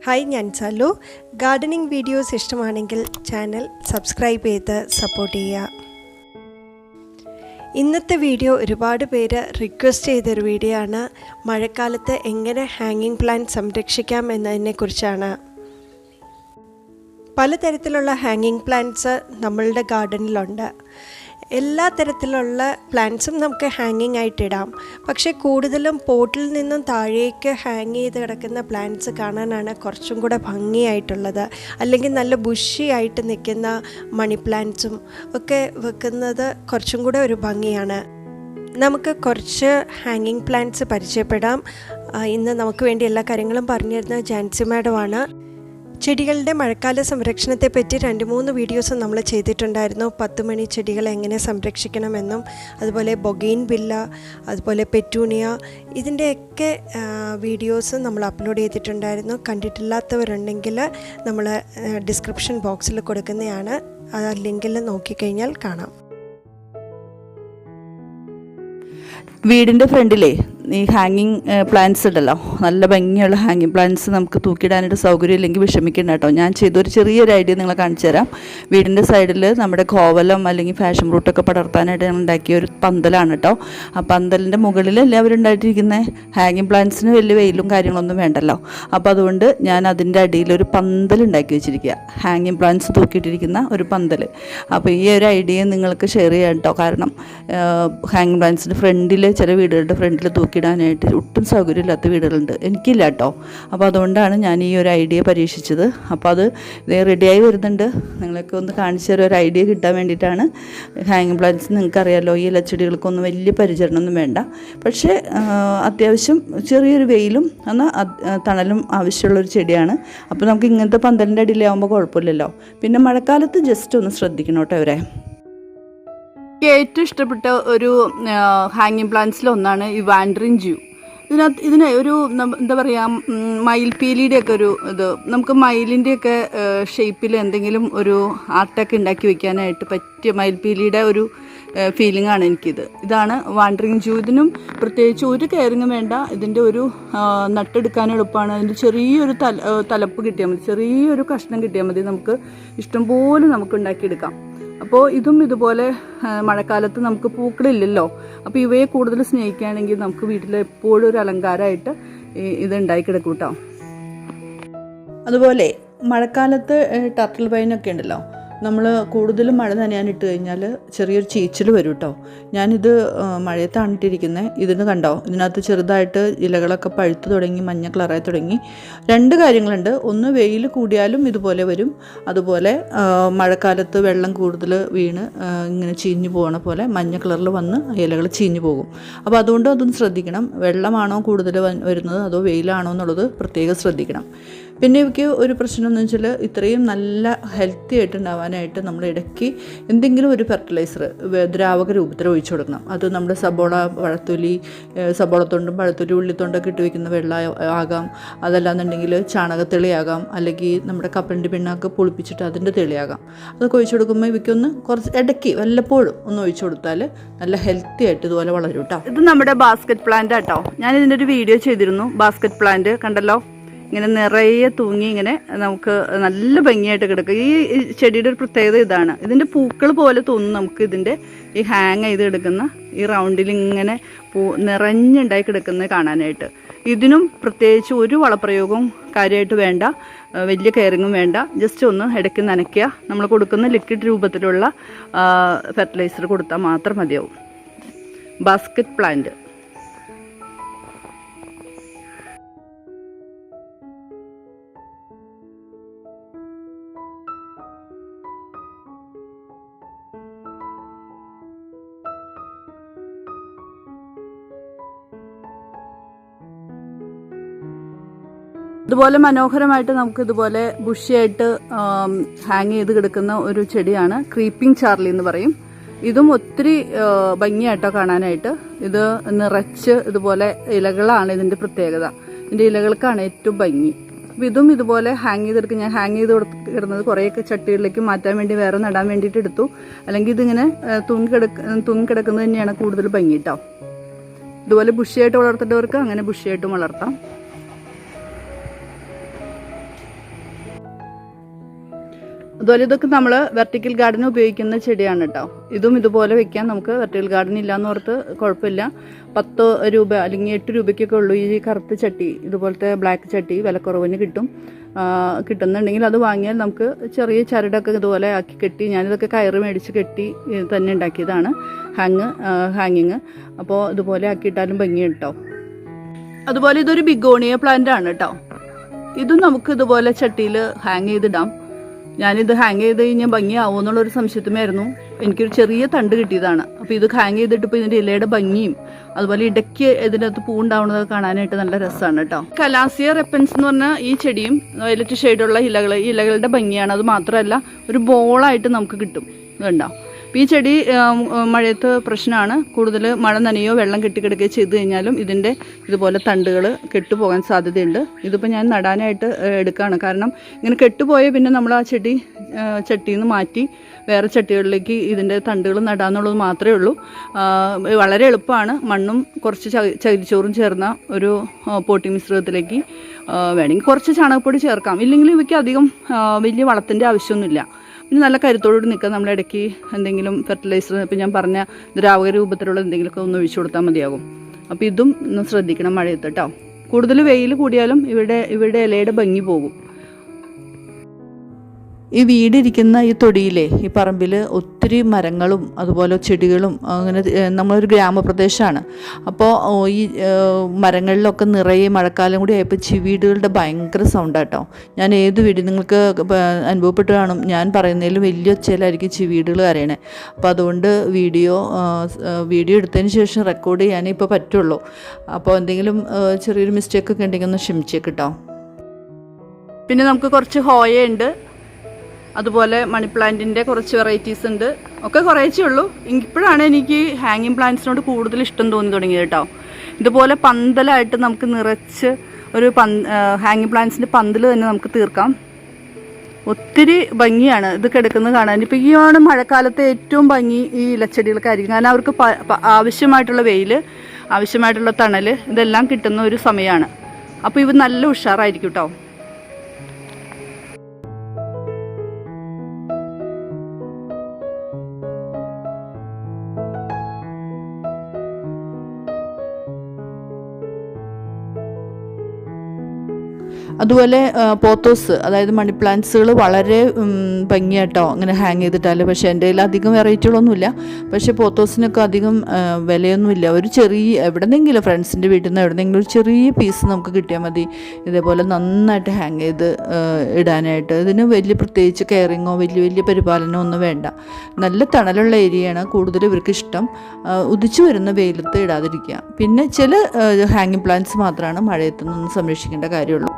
Hi, ഞാൻ Salu. Gardening videos ഇഷ്ടമാണെങ്കിൽ channel subscribe ചെയ്ത് സപ്പോർട്ട് ചെയ്യുക. ഇന്നത്തെ വീഡിയോ ഒരുപാട് പേര് റിക്വസ്റ്റ് ചെയ്തൊരു വീഡിയോ ആണ്. മഴക്കാലത്ത് എങ്ങനെ ഹാങ്ങിങ് പ്ലാന്റ് സംരക്ഷിക്കാം എന്നതിനെക്കുറിച്ചാണ്. പലതരത്തിലുള്ള ഹാങ്ങിങ് പ്ലാന്റ്സ് നമ്മളുടെ ഗാർഡനിലുണ്ട്. എല്ലാ തരത്തിലുള്ള പ്ലാന്റ്സും നമുക്ക് ഹാങ്ങിങ് ആയിട്ടിടാം. പക്ഷേ കൂടുതലും പോട്ടിൽ നിന്നും താഴേക്ക് ഹാങ് ചെയ്ത് കിടക്കുന്ന പ്ലാന്റ്സ് കാണാനാണ് കുറച്ചും കൂടെ ഭംഗിയായിട്ടുള്ളത്. അല്ലെങ്കിൽ നല്ല ബുഷി ആയിട്ട് നിൽക്കുന്ന മണി പ്ലാന്റ്സും ഒക്കെ വെക്കുന്നത് കുറച്ചും കൂടെ ഒരു ഭംഗിയാണ്. നമുക്ക് കുറച്ച് ഹാങ്ങിങ് പ്ലാന്റ്സ് പരിചയപ്പെടാം. ഇന്ന് നമുക്ക് വേണ്ടി എല്ലാ കാര്യങ്ങളും പറഞ്ഞു തരുന്നത് ജാൻസി മാഡമാണ്. ചെടികളുടെ മഴക്കാല സംരക്ഷണത്തെപ്പറ്റി 2-3 വീഡിയോസ് നമ്മൾ ചെയ്തിട്ടുണ്ടായിരുന്നു. 10 മണി ചെടികളെ എങ്ങനെ സംരക്ഷിക്കണമെന്നും, അതുപോലെ ബൊഗെയിൻ വില്ല, അതുപോലെ പെറ്റൂനിയ, ഇതിൻ്റെയൊക്കെ വീഡിയോസ് നമ്മൾ അപ്ലോഡ് ചെയ്തിട്ടുണ്ടായിരുന്നു. കണ്ടിട്ടില്ലാത്തവരുണ്ടെങ്കിൽ നമ്മൾ ഡിസ്ക്രിപ്ഷൻ ബോക്സിൽ കൊടുക്കുന്നതാണ്. ആ ലിങ്കിൽ നോക്കിക്കഴിഞ്ഞാൽ കാണാം. വീടിൻ്റെ ഫ്രണ്ടിലേ ഈ ഹാങ്ങിങ് പ്ലാന്റ്സ് ഉണ്ടല്ലോ, നല്ല ഭംഗിയുള്ള ഹാങ്ങിങ് പ്ലാന്റ്സ് നമുക്ക് തൂക്കിയിടാനായിട്ട് സൗകര്യം ഇല്ലെങ്കിൽ വിഷമിക്കണം കേട്ടോ. ഞാൻ ചെയ്തൊരു ചെറിയൊരു ഐഡിയ നിങ്ങളെ കാണിച്ചു തരാം. വീടിൻ്റെ സൈഡിൽ നമ്മുടെ കോവലം അല്ലെങ്കിൽ ഫാഷൻ ഫ്രൂട്ടൊക്കെ പടർത്താനായിട്ട് ഞാൻ ഉണ്ടാക്കിയ ഒരു പന്തലാണ് കേട്ടോ. ആ പന്തലിൻ്റെ മുകളിൽ എല്ലാവരും ഉണ്ടായിട്ടിരിക്കുന്നത് ഹാങ്ങിങ് പ്ലാന്റ്സിന് വലിയ വെയിലും കാര്യങ്ങളൊന്നും വേണ്ടല്ലോ. അപ്പോൾ അതുകൊണ്ട് ഞാൻ അതിൻ്റെ അടിയിലൊരു പന്തൽ ഉണ്ടാക്കി വെച്ചിരിക്കുക, ഹാങ്ങിങ് പ്ലാന്റ്സ് തൂക്കിയിട്ടിരിക്കുന്ന ഒരു പന്തൽ. അപ്പോൾ ഈ ഒരു ഐഡിയ നിങ്ങൾക്ക് ഷെയർ ചെയ്യാം കേട്ടോ. കാരണം ഹാങ്ങിങ് പ്ലാന്റ്സിൻ്റെ ഫ്രണ്ടിൽ, ചില വീടുകളുടെ ഫ്രണ്ടിൽ തൂക്കിയിടാനായിട്ട് ഒട്ടും സൗകര്യമില്ലാത്ത വീടുകളുണ്ട്. എനിക്കില്ല കേട്ടോ. അപ്പോൾ അതുകൊണ്ടാണ് ഞാൻ ഈ ഒരു ഐഡിയ പരീക്ഷിച്ചത്. അപ്പോൾ അത് റെഡിയായി വരുന്നുണ്ട്. നിങ്ങളൊക്കെ ഒന്ന് കാണിച്ചു തരാം, ഒരു ഐഡിയ കിട്ടാൻ വേണ്ടിയിട്ടാണ്. ഹാങ്ങിങ് പ്ലാന്റ്സ് നിങ്ങൾക്കറിയാമല്ലോ, ഈ ഇലച്ചെടികൾക്കൊന്നും വലിയ പരിചരണമൊന്നും വേണ്ട. പക്ഷേ അത്യാവശ്യം ചെറിയൊരു വെയിലും എന്നാൽ തണലും ആവശ്യമുള്ളൊരു ചെടിയാണ്. അപ്പോൾ നമുക്ക് ഇങ്ങനത്തെ പന്തലിൻ്റെ അടിയിലാവുമ്പോൾ കുഴപ്പമില്ലല്ലോ. പിന്നെ മഴക്കാലത്ത് ജസ്റ്റ് ഒന്ന് ശ്രദ്ധിക്കണം കേട്ടോ ഇവരെ. ഏറ്റവും ഇഷ്ടപ്പെട്ട ഒരു ഹാങ്ങിങ് പ്ലാന്റ്സിലൊന്നാണ് ഈ വാൻഡറിങ് ജ്യൂ. ഇതിന് ഒരു എന്താ പറയുക, മയിൽപീലിയുടെയൊക്കെ ഒരു ഇത്, നമുക്ക് മയിലിൻ്റെയൊക്കെ ഷേപ്പിൽ എന്തെങ്കിലും ഒരു ആർട്ടൊക്കെ ഉണ്ടാക്കി വെക്കാനായിട്ട് പറ്റിയ മയിൽപീലിയുടെ ഒരു ഫീലിംഗ് ആണ് എനിക്കിത്. ഇതാണ് വാൻഡറിങ് ജ്യൂ. ഇതിനും പ്രത്യേകിച്ച് ഒരു കെയറിങ്ങും വേണ്ട. ഇതിൻ്റെ ഒരു നട്ടെടുക്കാൻ എളുപ്പമാണ്. അതിൻ്റെ ചെറിയൊരു തലപ്പ് കിട്ടിയാൽ മതി, ചെറിയൊരു കഷ്ണം കിട്ടിയാൽ മതി, നമുക്ക് ഇഷ്ടംപോലെ നമുക്ക് ഉണ്ടാക്കിയെടുക്കാം. അപ്പോൾ ഇതും ഇതുപോലെ മഴക്കാലത്ത് നമുക്ക് പൂക്കളില്ലല്ലോ. അപ്പോൾ ഇവയെ കൂടുതൽ സ്നേഹിക്കുകയാണെങ്കിൽ നമുക്ക് വീട്ടിൽ എപ്പോഴും ഒരു അലങ്കാരമായിട്ട് ഇത് ഉണ്ടാക്കി കിടക്കും കേട്ടോ. അതുപോലെ മഴക്കാലത്ത് ടർട്ടിൽ വൈനൊക്കെ ഉണ്ടല്ലോ, നമ്മൾ കൂടുതലും മഴ നനയാനിട്ട് കഴിഞ്ഞാൽ ചെറിയൊരു ചീച്ചിൽ വരും കേട്ടോ. ഞാനിത് മഴയത്താണ് ഇട്ടിരിക്കുന്നത്. ഇതിന് കണ്ടോ, ഇതിനകത്ത് ചെറുതായിട്ട് ഇലകളൊക്കെ പഴുത്ത് തുടങ്ങി, മഞ്ഞ കളറായി തുടങ്ങി. 2 കാര്യങ്ങളുണ്ട്. ഒന്ന്, വെയിൽ കൂടിയാലും ഇതുപോലെ വരും. അതുപോലെ മഴക്കാലത്ത് വെള്ളം കൂടുതൽ വീണ് ഇങ്ങനെ ചീഞ്ഞു പോകണ പോലെ മഞ്ഞ കളറിൽ വന്ന് ഇലകൾ ചീഞ്ഞു പോകും. അപ്പോൾ അതുകൊണ്ട് അതൊന്ന് ശ്രദ്ധിക്കണം. വെള്ളമാണോ കൂടുതൽ വരുന്നത് അതോ വെയിലാണോ എന്നുള്ളത് പ്രത്യേകം ശ്രദ്ധിക്കണം. പിന്നെ ഇവയ്ക്ക് ഒരു പ്രശ്നം എന്ന് വെച്ചാൽ, ഇത്രയും നല്ല ഹെൽത്തി ആയിട്ട് ഉണ്ടാവാനായിട്ട് നമ്മൾ ഇടയ്ക്ക് എന്തെങ്കിലും ഒരു ഫെർട്ടിലൈസർ ദ്രാവക രൂപത്തിൽ ഒഴിച്ചു കൊടുക്കണം. അത് നമ്മുടെ സബോളത്തൊണ്ടും പഴത്തൊലി, ഉള്ളിത്തൊണ്ടൊക്കെ ഇട്ട് വയ്ക്കുന്ന വെള്ളം ആകാം, അതല്ലാന്നുണ്ടെങ്കിൽ ചാണകത്തെളിയാകാം, അല്ലെങ്കിൽ നമ്മുടെ കപ്പലിൻ്റെ പിണ്ണാക്ക് പൊളിപ്പിച്ചിട്ട് അതിൻ്റെ തെളിയാകാം. അതൊക്കെ ഒഴിച്ചു കൊടുക്കുമ്പോൾ ഇവയ്ക്കൊന്ന് കുറച്ച് ഇടയ്ക്ക് വല്ലപ്പോഴും ഒന്ന് ഒഴിച്ചു കൊടുത്താൽ നല്ല ഹെൽത്തി ആയിട്ട് ഇതുപോലെ വളരും കേട്ടോ. ഇത് നമ്മുടെ ബാസ്ക്കറ്റ് പ്ലാന്റ് കേട്ടോ. ഞാൻ ഇതിൻ്റെ ഒരു വീഡിയോ ചെയ്തിരുന്നു. ബാസ്ക്കറ്റ് പ്ലാന്റ് കണ്ടല്ലോ, ഇങ്ങനെ നിറയെ തൂങ്ങി ഇങ്ങനെ നമുക്ക് നല്ല ഭംഗിയായിട്ട് കിടക്കും. ഈ ചെടിയുടെ ഒരു പ്രത്യേകത ഇതാണ്. ഇതിൻ്റെ പൂക്കൾ പോലെ തോന്നും നമുക്ക് ഇതിൻ്റെ ഈ ഹാങ് ചെയ്ത് കിടക്കുന്ന ഈ റൗണ്ടിൽ ഇങ്ങനെ നിറഞ്ഞുണ്ടായി കിടക്കുന്നത് കാണാനായിട്ട്. ഇതിനും പ്രത്യേകിച്ച് ഒരു വളപ്രയോഗവും കാര്യമായിട്ട് വേണ്ട, വലിയ കെയറിങ്ങും വേണ്ട. ജസ്റ്റ് ഒന്ന് ഇടയ്ക്ക് നനയ്ക്കുക. നമ്മൾ കൊടുക്കുന്ന ലിക്വിഡ് രൂപത്തിലുള്ള ഫെർട്ടിലൈസർ കൊടുത്താൽ മാത്രം മതിയാവും. Basket plant. ഇതുപോലെ മനോഹരമായിട്ട് നമുക്ക് ഇതുപോലെ ബുഷിയായിട്ട് ഹാങ് ചെയ്ത് കിടക്കുന്ന ഒരു ചെടിയാണ് ക്രീപ്പിംഗ് ചാർലി എന്ന് പറയും. ഇതും ഒത്തിരി ഭംഗിയായിട്ടോ കാണാനായിട്ട്. ഇത് നിറച്ച് ഇതുപോലെ ഇലകളാണ് ഇതിൻ്റെ പ്രത്യേകത. ഇതിൻ്റെ ഇലകൾക്കാണ് ഏറ്റവും ഭംഗി. അപ്പോൾ ഇതും ഇതുപോലെ ഹാങ് ചെയ്തെടുക്കും. ഞാൻ ഹാങ് ചെയ്ത് കിടന്നത് കുറേയൊക്കെ ചട്ടികളിലേക്ക് മാറ്റാൻ വേണ്ടി വേറെ നടാൻ വേണ്ടിയിട്ട് എടുത്തു. അല്ലെങ്കിൽ ഇതിങ്ങനെ തൂങ്ങിക്കിടക്കുന്നത് തന്നെയാണ് കൂടുതൽ ഭംഗി കേട്ടോ. ഇതുപോലെ ബുഷിയായിട്ട് വളർത്തേണ്ടവർക്ക് അങ്ങനെ ബുഷിയായിട്ടും വളർത്താം. അതുപോലെ ഇതൊക്കെ നമ്മൾ വെർട്ടിക്കൽ ഗാർഡന് ഉപയോഗിക്കുന്ന ചെടിയാണ് കേട്ടോ. ഇതും ഇതുപോലെ വെക്കാം നമുക്ക്. വെർട്ടിക്കൽ ഗാർഡൻ ഇല്ലയെന്ന് ഓർത്ത് കുഴപ്പമില്ല. 10 രൂപ അല്ലെങ്കിൽ 8 രൂപയ്ക്കൊക്കെ ഉള്ളൂ ഈ കറുത്ത ചട്ടി. ഇതുപോലത്തെ ബ്ലാക്ക് ചട്ടി വിലക്കുറവിന് കിട്ടുന്നുണ്ടെങ്കിൽ അത് വാങ്ങിയാൽ നമുക്ക് ചെറിയ ചരടൊക്കെ ഇതുപോലെ ആക്കി കെട്ടി, ഞാനിതൊക്കെ കയറ് മേടിച്ച് കെട്ടി തന്നെ ഉണ്ടാക്കിയതാണ് ഹാങ്ങിങ്. അപ്പോൾ ഇതുപോലെ ആക്കിയിട്ടാലും ഭംഗി കേട്ടോ. അതുപോലെ ഇതൊരു ബിഗോണിയ പ്ലാന്റ് ആണ് കേട്ടോ. ഇതും നമുക്ക് ഇതുപോലെ ചട്ടിയിൽ ഹാങ് ചെയ്തിടാം. ഞാനിത് ഹാങ് ചെയ്ത് കഴിഞ്ഞാൽ ഭംഗിയാവും എന്നുള്ളൊരു സംശയത്തിമായിരുന്നു. എനിക്കൊരു ചെറിയ തണ്ട് കിട്ടിയതാണ്. അപ്പോൾ ഇത് ഹാങ് ചെയ്തിട്ട് ഇപ്പോൾ ഇതിൻ്റെ ഇലയുടെ ഭംഗിയും അതുപോലെ ഇടയ്ക്ക് ഇതിനകത്ത് പൂവുണ്ടാവുന്നത് കാണാനായിട്ട് നല്ല രസമാണ് കേട്ടോ. കലാസിയ റെപ്പൻസ് എന്ന് പറഞ്ഞാൽ ഈ ചെടിയും വയലറ്റ് ഷെയ്ഡുള്ള ഇലകളുടെ ഭംഗിയാണ്. അത് മാത്രമല്ല ഒരു ബോളായിട്ട് നമുക്ക് കിട്ടും. ഇതുണ്ടോ? അപ്പോൾ ഈ ചെടി മഴയത്ത് പ്രശ്നമാണ്. കൂടുതൽ മഴ നനയോ വെള്ളം കെട്ടിക്കിടക്കുകയോ ചെയ്ത് കഴിഞ്ഞാലും ഇതിൻ്റെ ഇതുപോലെ തണ്ടുകൾ കെട്ടുപോകാൻ സാധ്യതയുണ്ട്. ഇതിപ്പോൾ ഞാൻ നടാനായിട്ട് എടുക്കുകയാണ്. കാരണം ഇങ്ങനെ കെട്ടുപോയാൽ പിന്നെ നമ്മൾ ആ ചട്ടിയിൽ നിന്ന് മാറ്റി വേറെ ചട്ടികളിലേക്ക് ഇതിൻ്റെ തണ്ടുകൾ നടാന്നുള്ളത് മാത്രമേ ഉള്ളൂ. വളരെ എളുപ്പമാണ്. മണ്ണും കുറച്ച് ചകിരിച്ചോറും ചേർന്ന ഒരു പോട്ടി മിശ്രിതത്തിലേക്ക് വേണമെങ്കിൽ കുറച്ച് ചാണകപ്പൊടി ചേർക്കാം. ഇല്ലെങ്കിൽ ഇവയ്ക്ക് അധികം വലിയ വളത്തിൻ്റെ ആവശ്യമൊന്നുമില്ല. പിന്നെ നല്ല കരുത്തോടുകൂടി നിൽക്കുക. നമ്മൾ ഇടയ്ക്ക് എന്തെങ്കിലും ഫെർട്ടിലൈസർ, ഇപ്പം ഞാൻ പറഞ്ഞ ദ്രാവക രൂപത്തിലുള്ള എന്തെങ്കിലുമൊക്കെ ഒന്ന് ഒഴിച്ചു കൊടുത്താൽ മതിയാകും. അപ്പോൾ ഇതും ഒന്ന് ശ്രദ്ധിക്കണം മഴയത്ത് കേട്ടോ. കൂടുതൽ വെയിൽ കൂടിയാലും ഇവിടെ ഇലയുടെ ഭംഗി പോകും. ഈ വീടിരിക്കുന്ന ഈ തൊടിയിലെ ഈ പറമ്പിൽ ഒത്തിരി മരങ്ങളും അതുപോലെ ചെടികളും അങ്ങനെ നമ്മളൊരു ഗ്രാമപ്രദേശമാണ്. അപ്പോൾ ഈ മരങ്ങളിലൊക്കെ നിറയെ മഴക്കാലം കൂടി ആയപ്പോൾ ചിവീടുകളുടെ ഭയങ്കര സൗണ്ടാട്ടോ. ഞാൻ ഏത് വീട് നിങ്ങൾക്ക് അനുഭവപ്പെട്ട് കാണും, ഞാൻ പറയുന്നതിലും വലിയ ഒച്ചയിലായിരിക്കും ചിവീടുകൾ കരയണേ. അപ്പോൾ അതുകൊണ്ട് വീഡിയോ എടുത്തതിന് ശേഷം റെക്കോർഡ് ചെയ്യാനേ ഇപ്പോൾ പറ്റുള്ളൂ. അപ്പോൾ എന്തെങ്കിലും ചെറിയൊരു മിസ്റ്റേക്കൊക്കെ ഉണ്ടെങ്കിൽ ഒന്ന് ക്ഷമിച്ചേക്കിട്ടോ. പിന്നെ നമുക്ക് കുറച്ച് ഹോയുണ്ട്, അതുപോലെ മണി പ്ലാന്റിൻ്റെ കുറച്ച് വെറൈറ്റീസ് ഉണ്ട്. ഒക്കെ കുറേച്ചേ ഉള്ളൂ. ഇപ്പോഴാണ് എനിക്ക് ഹാങ്ങിങ് പ്ലാന്റ്സിനോട് കൂടുതൽ ഇഷ്ടം തോന്നി തുടങ്ങിയത് കേട്ടോ. ഇതുപോലെ പന്തലായിട്ട് നമുക്ക് നിറച്ച് ഒരു ഹാങ്ങിങ് പ്ലാന്റ്സിൻ്റെ പന്തൽ തന്നെ നമുക്ക് തീർക്കാം. ഒത്തിരി ഭംഗിയാണ് ഇത് കിടക്കുന്നത് കാണാൻ. ഇപ്പോൾ ഈ മഴക്കാലത്ത് ഏറ്റവും ഭംഗി ഈ ഇലച്ചെടികൾക്കായിരിക്കും. കാരണം അവർക്ക് ആവശ്യമായിട്ടുള്ള വെയിൽ, ആവശ്യമായിട്ടുള്ള തണൽ ഇതെല്ലാം കിട്ടുന്ന ഒരു സമയമാണ്. അപ്പോൾ ഇവ നല്ല ഉഷാറായിരിക്കും കേട്ടോ. അതുപോലെ പോത്തോസ്, അതായത് മണി പ്ലാന്റ്സുകൾ വളരെ ഭംഗിയായിട്ടോ അങ്ങനെ ഹാങ് ചെയ്തിട്ടാൽ. പക്ഷേ എൻ്റെ കയ്യിൽ അധികം വെറൈറ്റികളൊന്നുമില്ല. പക്ഷേ പോത്തോസിനൊക്കെ അധികം വിലയൊന്നുമില്ല. ഒരു ചെറിയ എവിടെന്നെങ്കിലും ഫ്രണ്ട്സിൻ്റെ വീട്ടിൽ നിന്ന് എവിടെന്നെങ്കിലും ഒരു ചെറിയ പീസ് നമുക്ക് കിട്ടിയാൽ മതി ഇതേപോലെ നന്നായിട്ട് ഹാങ് ചെയ്ത് ഇടാനായിട്ട്. ഇതിന് വലിയ പ്രത്യേകിച്ച് കെയറിങ്ങോ വലിയ പരിപാലനമോ ഒന്നും വേണ്ട. നല്ല തണലുള്ള ഏരിയയാണ് കൂടുതൽ ഇവർക്ക് ഇഷ്ടം. ഉദിച്ചു വരുന്ന വെയിലത്ത് ഇടാതിരിക്കുക. പിന്നെ ചില ഹാങ്ങിങ് പ്ലാന്റ്സ് മാത്രമാണ് മഴയത്തു നിന്ന് സംരക്ഷിക്കേണ്ട കാര്യമുള്ളൂ.